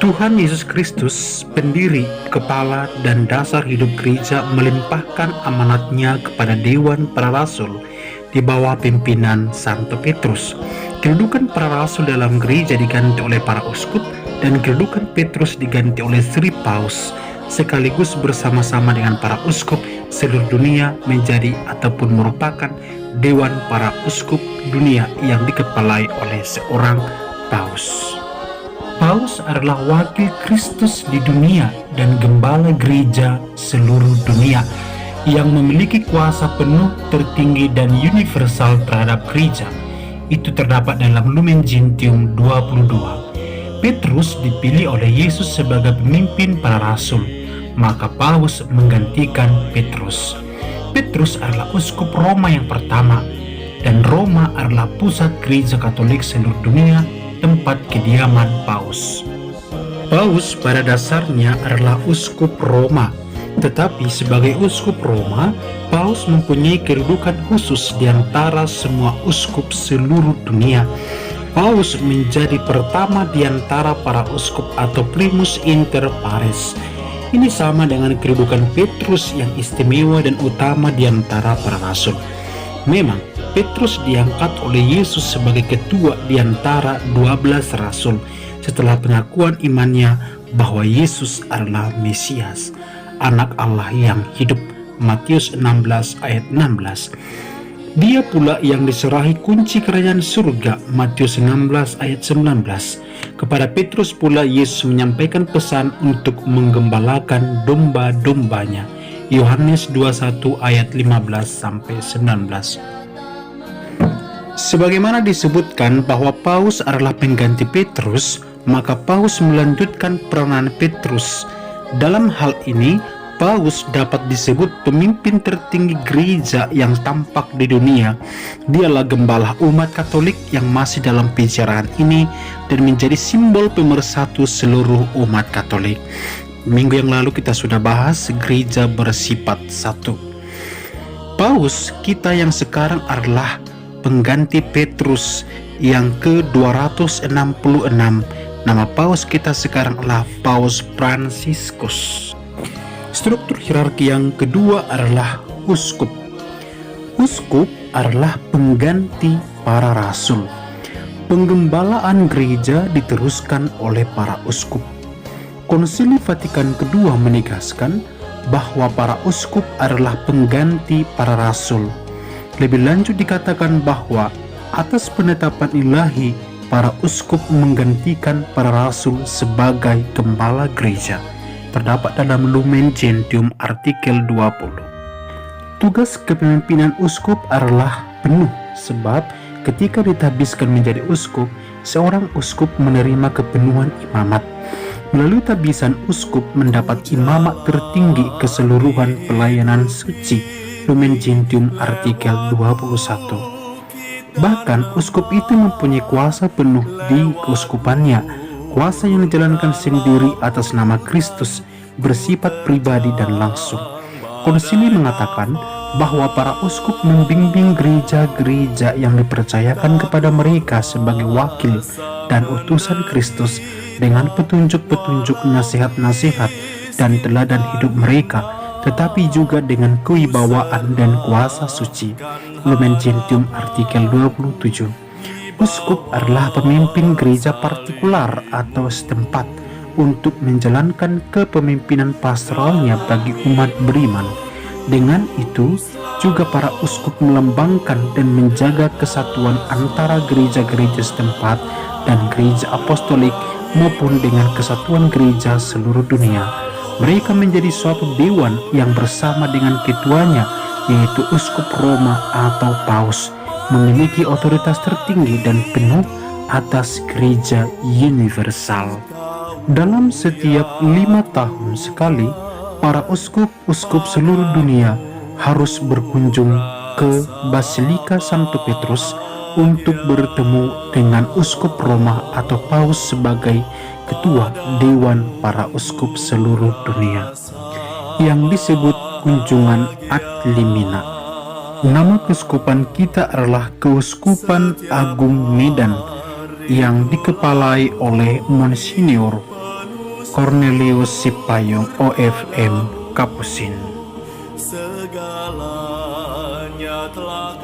Tuhan Yesus Kristus, pendiri, kepala, dan dasar hidup gereja, melimpahkan amanatnya kepada Dewan Para Rasul di bawah pimpinan Santo Petrus. Kedudukan para rasul dalam gereja diganti oleh para uskup, dan kedudukan Petrus diganti oleh Sri Paus, sekaligus bersama-sama dengan para uskup seluruh dunia menjadi ataupun merupakan Dewan Para Uskup Dunia yang dikepalai oleh seorang Paus. Paus adalah wakil Kristus di dunia dan gembala gereja seluruh dunia yang memiliki kuasa penuh, tertinggi, dan universal terhadap gereja. Itu terdapat dalam Lumen Gentium 22. Petrus dipilih oleh Yesus sebagai pemimpin para rasul, maka Paus menggantikan Petrus. Petrus adalah uskup Roma yang pertama, dan Roma adalah pusat gereja Katolik seluruh dunia, tempat kediaman Paus. Paus pada dasarnya adalah uskup Roma, tetapi sebagai uskup Roma, Paus mempunyai kedudukan khusus di antara semua uskup seluruh dunia. Paus menjadi pertama di antara para uskup atau primus inter pares. Ini sama dengan kedudukan Petrus yang istimewa dan utama di antara para rasul. Memang Petrus diangkat oleh Yesus sebagai ketua di antara 12 rasul setelah pengakuan imannya bahwa Yesus adalah Mesias, Anak Allah yang hidup. Matius 16 ayat 16. Dia pula yang diserahi kunci kerajaan surga. Matius 16 ayat 19. Kepada Petrus pula Yesus menyampaikan pesan untuk menggembalakan domba-dombanya. Yohanes 21 ayat 15 sampai 19. Sebagaimana disebutkan bahwa Paus adalah pengganti Petrus, maka Paus melanjutkan peranan Petrus. Dalam hal ini, Paus dapat disebut pemimpin tertinggi gereja yang tampak di dunia. Dialah gembala umat Katolik yang masih dalam pencerahan ini dan menjadi simbol pemersatu seluruh umat Katolik. Minggu yang lalu kita sudah bahas gereja bersifat satu. Paus kita yang sekarang adalah pengganti Petrus yang ke-266. Nama Paus kita sekarang adalah Paus Fransiskus. Struktur hierarki yang kedua adalah uskup. Uskup adalah pengganti para rasul. Penggembalaan gereja diteruskan oleh para uskup. Konsili Vatikan II menegaskan bahwa para uskup adalah pengganti para rasul. Lebih lanjut dikatakan bahwa atas penetapan ilahi, para uskup menggantikan para rasul sebagai gembala gereja. Terdapat dalam Lumen Gentium artikel 20. Tugas kepemimpinan uskup adalah penuh, sebab ketika ditabiskan menjadi uskup, seorang uskup menerima kepenuhan imamat. Melalui tabisan, uskup mendapat imamat tertinggi keseluruhan pelayanan suci. Lumen Gentium artikel 21. Bahkan uskup itu mempunyai kuasa penuh di keuskupannya. Kuasa yang dijalankan sendiri atas nama Kristus, bersifat pribadi dan langsung. Konsili mengatakan bahwa para uskup membimbing gereja-gereja yang dipercayakan kepada mereka sebagai wakil dan utusan Kristus dengan petunjuk-petunjuk nasihat-nasihat dan teladan hidup mereka, tetapi juga dengan kewibawaan dan kuasa suci. Lumen Gentium artikel 27. Uskup adalah pemimpin gereja partikular atau setempat untuk menjalankan kepemimpinan pastoralnya bagi umat beriman. Dengan itu, juga para uskup melambangkan dan menjaga kesatuan antara gereja-gereja setempat dan gereja apostolik maupun dengan kesatuan gereja seluruh dunia. Mereka menjadi suatu dewan yang bersama dengan ketuanya, yaitu uskup Roma atau Paus, memiliki otoritas tertinggi dan penuh atas gereja universal. Dalam setiap 5 tahun sekali, para uskup-uskup seluruh dunia harus berkunjung ke Basilika Santo Petrus untuk bertemu dengan uskup Roma atau Paus sebagai ketua Dewan Para Uskup seluruh dunia, yang disebut kunjungan ad limina. Nama keuskupan kita adalah Keuskupan Agung Medan yang dikepalai oleh Monsinyur Cornelius Sipayung, OFM, Kapusin. Segalanya telah